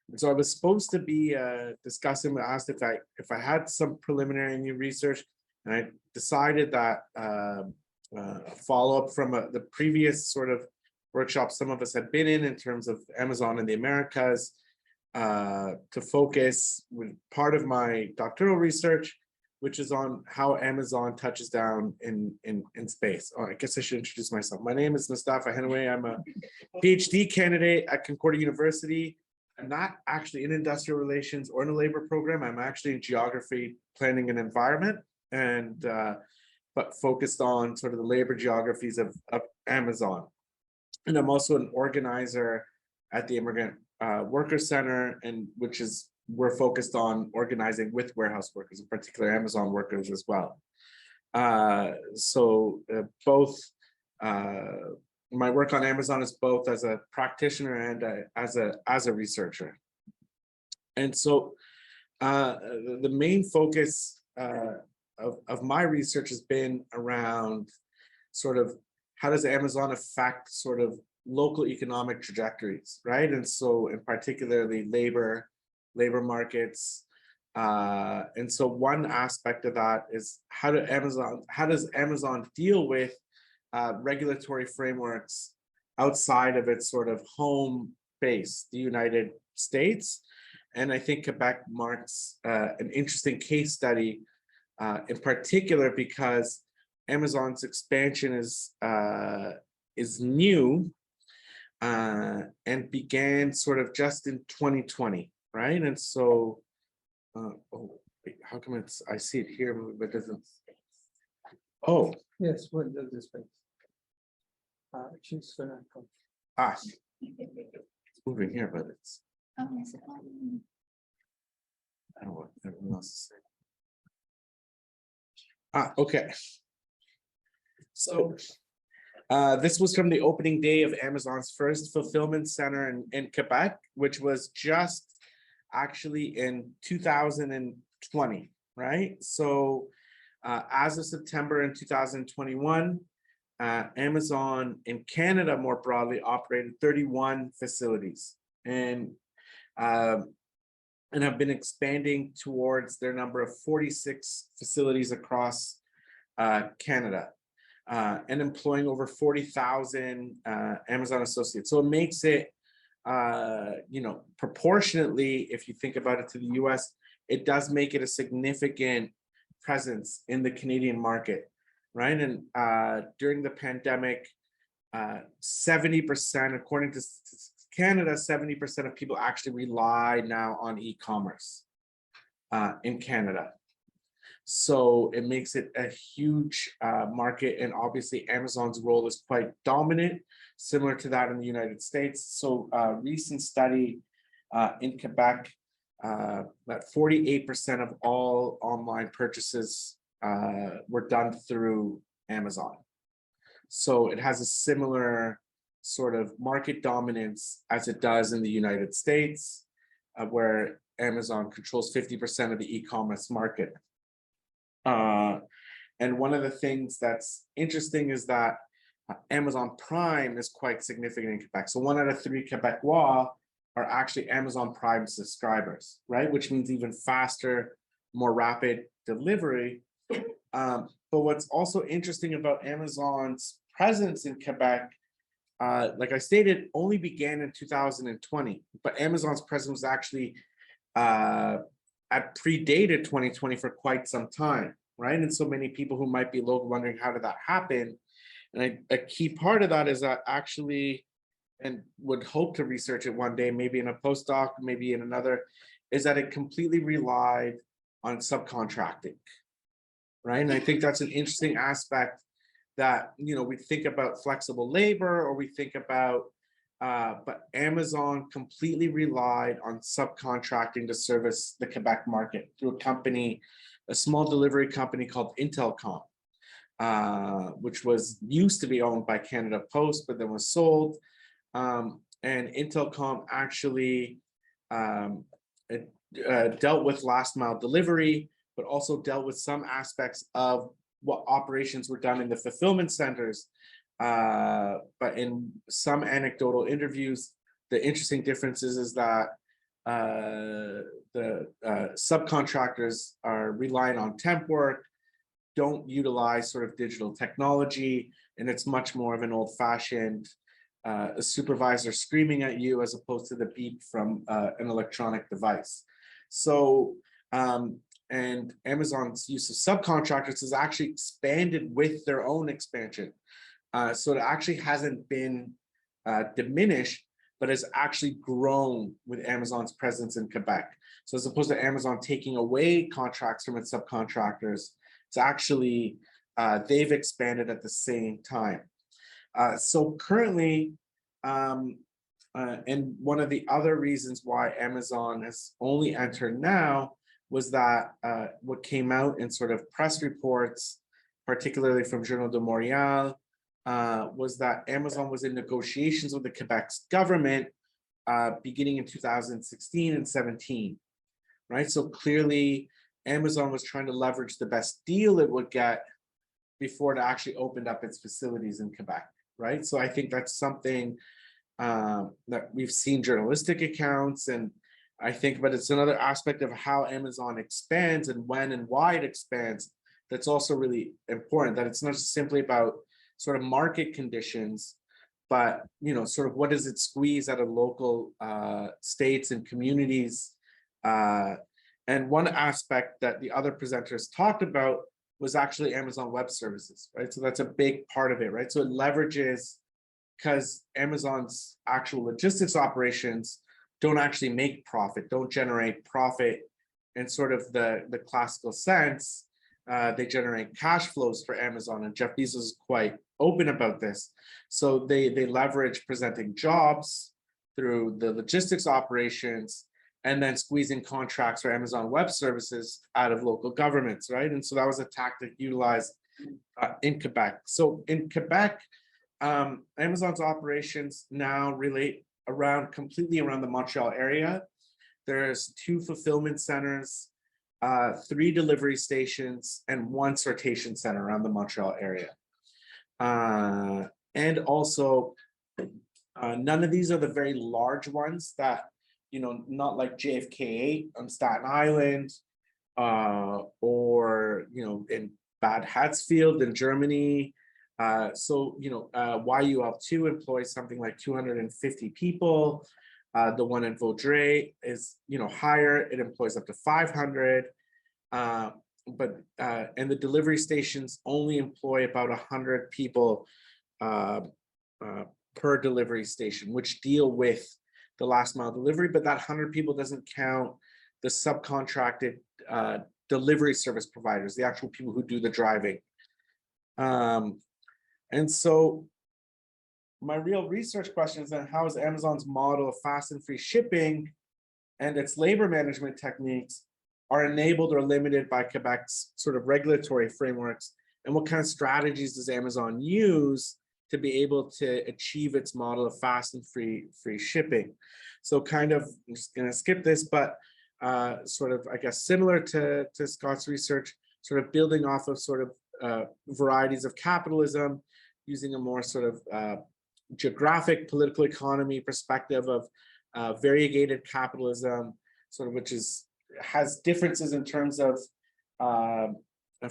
And so I was supposed to be discussing, asked if I had some preliminary new research, and I decided that a follow-up from the previous sort of workshop some of us had been in terms of Amazon in the Americas, to focus with part of my doctoral research, which is on how Amazon touches down in space. Oh, I guess I should introduce myself. My name is Mostafa Henaway. I'm a PhD candidate at Concordia University. I'm not actually in industrial relations or in a labor program. I'm actually in geography, planning, and environment, and but focused on sort of the labor geographies of Amazon. And I'm also an organizer at the Immigrant Worker Center, and we're focused on organizing with warehouse workers, in particular Amazon workers as well. Both my work on Amazon is both as a practitioner and as a researcher. And so the main focus of my research has been around sort of how does Amazon affect sort of local economic trajectories, right? And so in particularly labor markets. And so one aspect of that is how does Amazon deal with regulatory frameworks outside of its sort of home base, the United States? And I think Quebec marks an interesting case study in particular because Amazon's expansion is new and began sort of just in 2020, right? And so, oh, wait, how come I see it here, but it doesn't? Oh, yes, what does this space? Choose for it's moving here, but it's. I don't know what everyone else is saying. Okay. So this was from the opening day of Amazon's first fulfillment center in Quebec, which was just actually in 2020, right? So as of September in 2021, Amazon in Canada more broadly operated 31 facilities and have been expanding towards their number of 46 facilities across Canada. And employing over 40,000 Amazon associates. So it makes it, proportionately, if you think about it to the US, it does make it a significant presence in the Canadian market, right? And during the pandemic, 70%, according to Canada, 70% of people actually rely now on e-commerce in Canada. So it makes it a huge market, and obviously Amazon's role is quite dominant, similar to that in the United States. So a recent study in Quebec, that 48% of all online purchases were done through Amazon. So it has a similar sort of market dominance as it does in the United States, where Amazon controls 50% of the e-commerce market. And one of the things that's interesting is that Amazon Prime is quite significant in Quebec. So 1 out of 3 Quebecois are actually Amazon Prime subscribers, right? Which means even faster, more rapid delivery. But what's also interesting about Amazon's presence in Quebec, like I stated, only began in 2020, but Amazon's presence was actually predated 2020 for quite some time, right? And so many people who might be wondering how did that happen? And a key part of that is that actually, and would hope to research it one day, maybe in a postdoc, maybe in another, is that it completely relied on subcontracting, right? And I think that's an interesting aspect that, we think about flexible labor or we think about, but Amazon completely relied on subcontracting to service the Quebec market through a small delivery company called Intelcom, which used to be owned by Canada Post, but then was sold. And Intelcom actually dealt with last mile delivery, but also dealt with some aspects of what operations were done in the fulfillment centers. But in some anecdotal interviews, the interesting difference is that subcontractors are relying on temp work, don't utilize sort of digital technology, and it's much more of an old-fashioned a supervisor screaming at you as opposed to the beep from an electronic device. So, and Amazon's use of subcontractors has actually expanded with their own expansion. So it actually hasn't been diminished, but has actually grown with Amazon's presence in Quebec. So as opposed to Amazon taking away contracts from its subcontractors, it's actually, they've expanded at the same time. So currently, and one of the other reasons why Amazon has only entered now was that what came out in sort of press reports, particularly from Journal de Montréal, was that Amazon was in negotiations with the Quebec's government beginning in 2016 and 17, right? So clearly Amazon was trying to leverage the best deal it would get before it actually opened up its facilities in Quebec, right? So I think that's something that we've seen journalistic accounts, and I think, but it's another aspect of how Amazon expands and when and why it expands that's also really important, that it's not just simply about sort of market conditions, but, you know, sort of what does it squeeze out of local states and communities. And one aspect that the other presenters talked about was actually Amazon Web Services, right? So that's a big part of it, right? So it leverages, because Amazon's actual logistics operations don't actually make profit, don't generate profit in sort of the classical sense. They generate cash flows for Amazon, and Jeff Bezos is quite open about this. So they leverage presenting jobs through the logistics operations and then squeezing contracts for Amazon Web Services out of local governments, right? And so that was a tactic utilized in Quebec. So in Quebec, Amazon's operations now relate completely around the Montreal area. There's 2 fulfillment centers, 3 delivery stations, and 1 sortation center around the Montreal area. And also, none of these are the very large ones that, you know, not like JFK8 on Staten Island, or, you know, in Bad Hatzfield in Germany. So, you know, YUL2 employs something like 250 people. The one in Vaudreuil is, you know, higher. It employs up to 500. And the delivery stations only employ about 100 people per delivery station, which deal with the last mile delivery. But that 100 people doesn't count the subcontracted delivery service providers, the actual people who do the driving. And so my real research question is then, how is Amazon's model of fast and free shipping and its labor management techniques are enabled or limited by Quebec's sort of regulatory frameworks? And what kind of strategies does Amazon use to be able to achieve its model of fast and free shipping? So kind of, I'm just gonna skip this, but sort of, I guess, similar to Scott's research, sort of building off of sort of varieties of capitalism, using a more sort of geographic political economy perspective of variegated capitalism, sort of, which has differences in terms of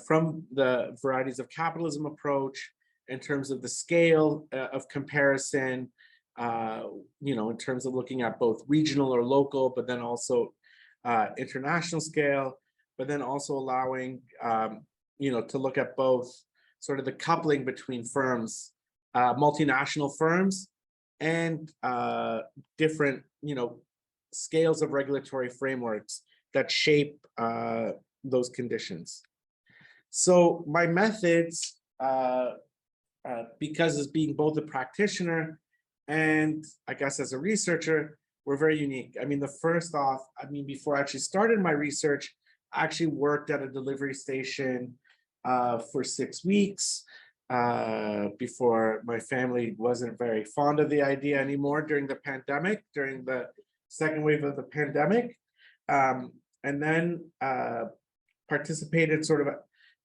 from the varieties of capitalism approach, in terms of the scale of comparison, you know, in terms of looking at both regional or local, but then also international scale, but then also allowing, you know, to look at both sort of the coupling between firms, multinational firms, and different, you know, scales of regulatory frameworks that shape those conditions. So my methods, because as being both a practitioner and I guess as a researcher, were very unique. I mean, first off, I mean, before I actually started my research, I actually worked at a delivery station for 6 weeks before my family wasn't very fond of the idea anymore during the pandemic, during the second wave of the pandemic. And then participated sort of,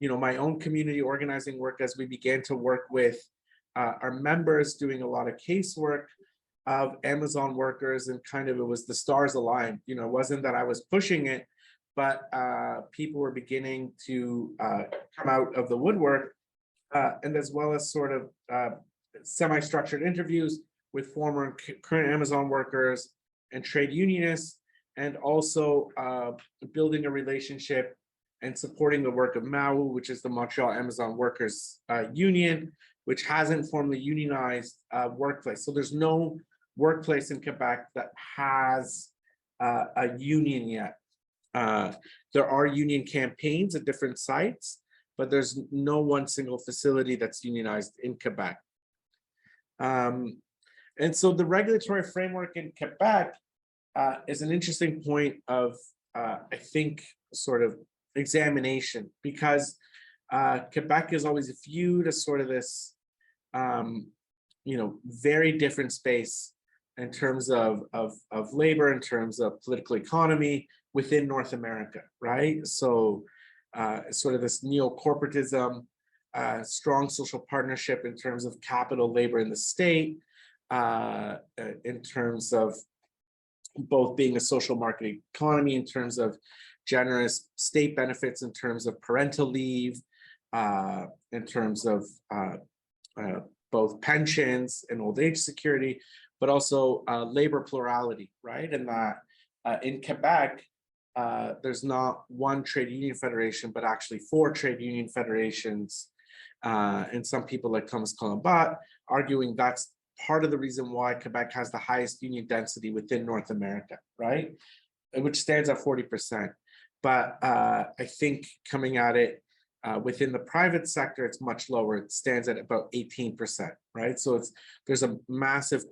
you know, my own community organizing work as we began to work with our members, doing a lot of casework of Amazon workers, and kind of it was the stars aligned. You know, it wasn't that I was pushing it, but people were beginning to come out of the woodwork, and as well as sort of semi-structured interviews with former and current Amazon workers and trade unionists, and also building a relationship and supporting the work of MAU, which is the Montreal Amazon Workers Union, which hasn't formally unionized workplace. So there's no workplace in Quebec that has a union yet. There are union campaigns at different sites, but there's no one single facility that's unionized in Quebec. And so the regulatory framework in Quebec is an interesting point of, I think, sort of examination, because Quebec is always viewed as sort of this, you know, very different space in terms of labor, in terms of political economy within North America, right? So sort of this neo-corporatism, strong social partnership in terms of capital, labor in the state, in terms of both being a social market economy, in terms of generous state benefits, in terms of parental leave, in terms of both pensions and old age security, but also labor plurality, right? And that in Quebec, there's not one trade union federation, but actually 4 trade union federations. And some people like Thomas Colombat arguing that's part of the reason why Quebec has the highest union density within North America, right? Which stands at 40%. But I think coming at it within the private sector, it's much lower. It stands at about 18%, right? So there's a massive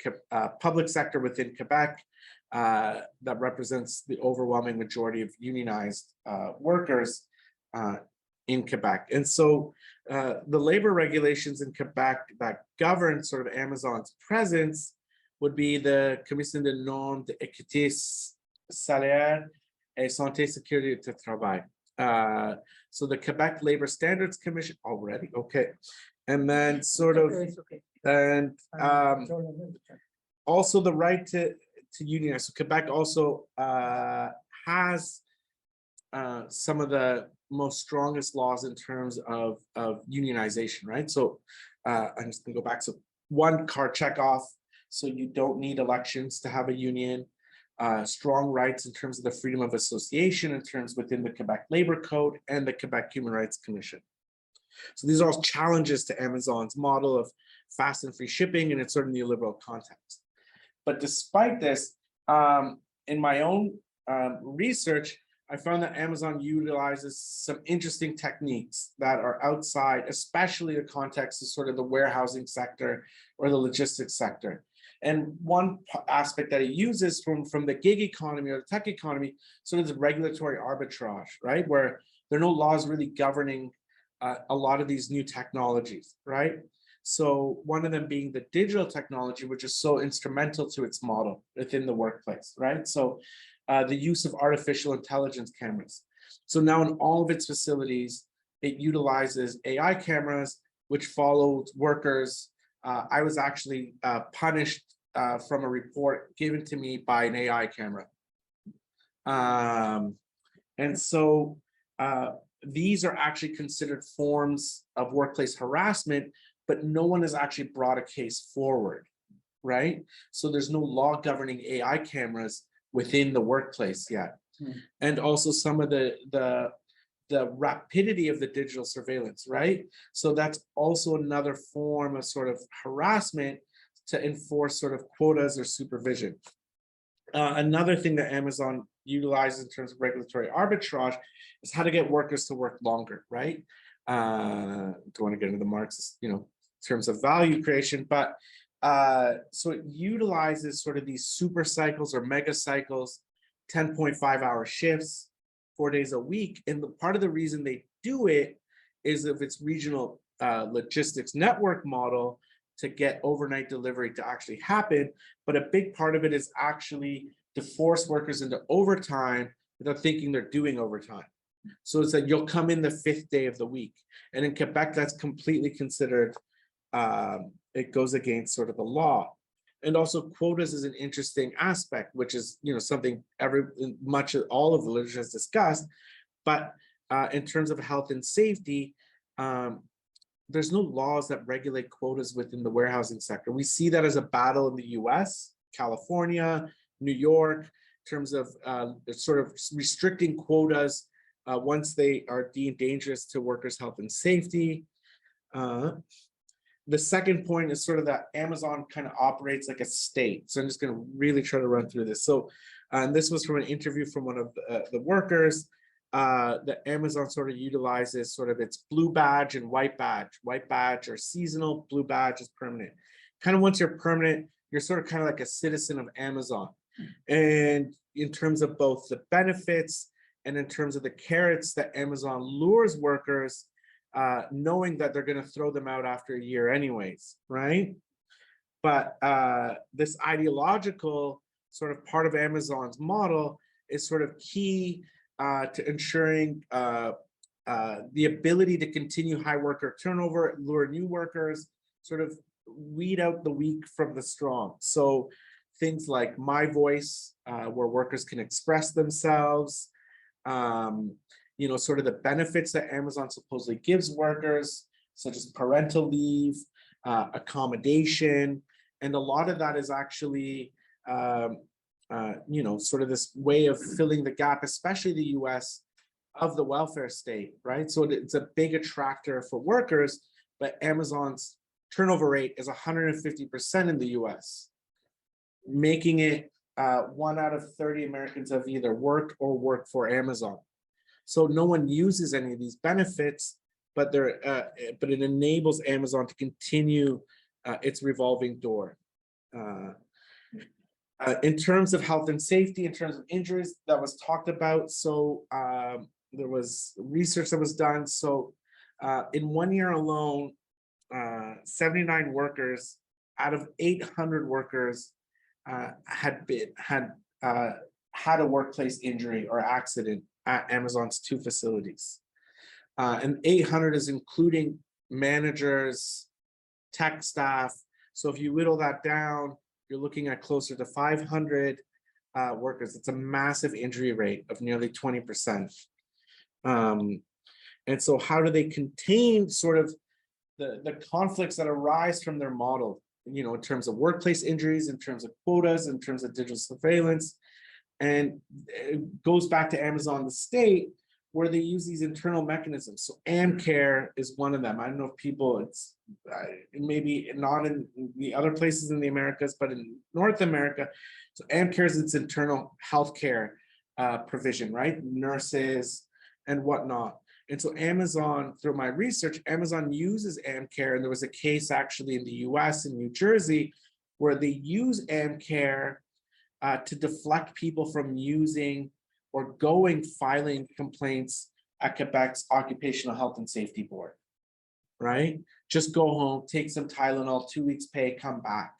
public sector within Quebec that represents the overwhelming majority of unionized workers in Quebec. And so the labor regulations in Quebec that govern sort of Amazon's presence would be the Commission de normes d'équité salaire et santé sécurité du travail. So the Quebec Labor Standards Commission already, okay. And then sort of, and also the right to unionize. So Quebec also has some of the most strongest laws in terms of unionization, right? So I'm just gonna go back. So 1 card check off. So you don't need elections to have a union. Strong rights in terms of the freedom of association, in terms within the Quebec Labor Code and the Quebec Human Rights Commission. So these are all challenges to Amazon's model of fast and free shipping, and it's sort of neoliberal context. But despite this, in my own research, I found that Amazon utilizes some interesting techniques that are outside, especially the context of sort of the warehousing sector or the logistics sector. And one aspect that it uses from the gig economy or the tech economy, sort of the regulatory arbitrage, right? Where there are no laws really governing a lot of these new technologies, right? So one of them being the digital technology, which is so instrumental to its model within the workplace, right? So the use of artificial intelligence cameras. So now in all of its facilities, it utilizes AI cameras, which follow workers. I was actually punished from a report given to me by an AI camera. And so these are actually considered forms of workplace harassment, but no one has actually brought a case forward, right? So there's no law governing AI cameras within the workplace yet. And also some of the rapidity of the digital surveillance, right? So that's also another form of sort of harassment to enforce sort of quotas or supervision. Another thing that Amazon utilizes in terms of regulatory arbitrage is how to get workers to work longer, right? Don't want to get into the Marxist, you know, terms of value creation, but so it utilizes sort of these super cycles or mega cycles, 10.5-hour shifts, 4 days a week. And part of the reason they do it is of its regional logistics network model to get overnight delivery to actually happen. But a big part of it is actually to force workers into overtime without thinking they're doing overtime. So it's that you'll come in the 5th day of the week. And in Quebec, that's completely considered, it goes against sort of the law. And also quotas is an interesting aspect, which is, something much of all of the literature has discussed. But in terms of health and safety, there's no laws that regulate quotas within the warehousing sector. We see that as a battle in the US, California, New York, in terms of sort of restricting quotas once they are deemed dangerous to workers' health and safety. The second point is sort of that Amazon kind of operates like a state. So I'm just going to really try to run through this. So, and this was from an interview from one of the workers. That Amazon sort of utilizes sort of its blue badge and white badge. White badge are seasonal, blue badge is permanent. Kind of once you're permanent, you're sort of kind of like a citizen of Amazon. And in terms of both the benefits and in terms of the carrots that Amazon lures workers, knowing that they're going to throw them out after a year anyways, right? But this ideological sort of part of Amazon's model is sort of key to ensuring the ability to continue high worker turnover, lure new workers, sort of weed out the weak from the strong. So things like My Voice, where workers can express themselves, sort of the benefits that Amazon supposedly gives workers, such as parental leave, accommodation, and a lot of that is actually sort of this way of filling the gap, especially the US, of the welfare state, right? So it's a big attractor for workers, but Amazon's turnover rate is 150% in the US, making it 1 out of 30 Americans have either worked or worked for Amazon. So no one uses any of these benefits, but but it enables Amazon to continue its revolving door. In terms of health and safety, in terms of injuries that was talked about, so there was research that was done. So in 1 year alone, 79 workers out of 800 workers had a workplace injury or accident at Amazon's 2 facilities. And 800 is including managers, tech staff. So if you whittle that down, you're looking at closer to 500 workers. It's a massive injury rate of nearly 20%. And so how do they contain sort of the conflicts that arise from their model, in terms of workplace injuries, in terms of quotas, in terms of digital surveillance? And it goes back to Amazon, the state, where they use these internal mechanisms. So AmCare is one of them. I don't know if people, it's maybe not in the other places in the Americas, but in North America. So AmCare is its internal healthcare provision, right? Nurses and whatnot. And so Amazon, through my research, Amazon uses AmCare, and there was a case actually in the US in New Jersey where they use AmCare to deflect people from using or filing complaints at Quebec's Occupational Health and Safety Board, right? Just go home, take some Tylenol, 2 weeks pay, come back.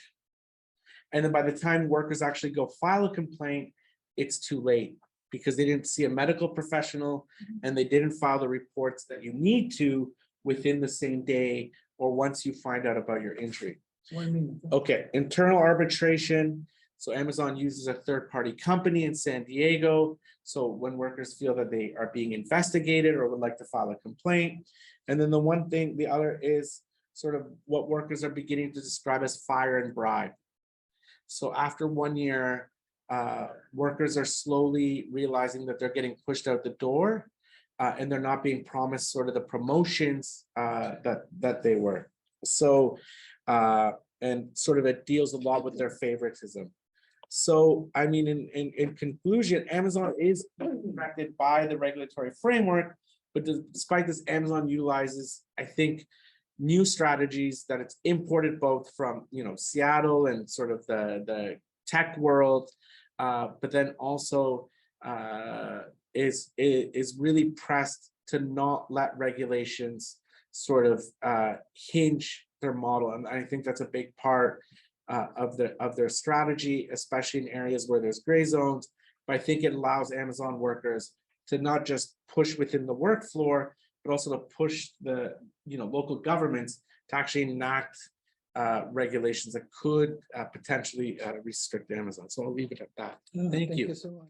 And then by the time workers actually go file a complaint, it's too late because they didn't see a medical professional and they didn't file the reports that you need to within the same day or once you find out about your injury. What do you mean? Okay, internal arbitration. So Amazon uses a third-party company in San Diego. So when workers feel that they are being investigated or would like to file a complaint. And then the other is sort of what workers are beginning to describe as fire and bribe. So after 1 year, workers are slowly realizing that they're getting pushed out the door and they're not being promised sort of the promotions that they were. So, and sort of it deals a lot with their favoritism. So, I mean, in conclusion, Amazon is affected by the regulatory framework, but despite this, Amazon utilizes, I think, new strategies that it's imported both from, Seattle and sort of the tech world, but then also is really pressed to not let regulations sort of hinge their model. And I think that's a big part of their strategy, especially in areas where there's gray zones. But I think it allows Amazon workers to not just push within the work floor, but also to push the local governments to actually enact regulations that could potentially restrict Amazon. So I'll leave it at that. Thank you. So much.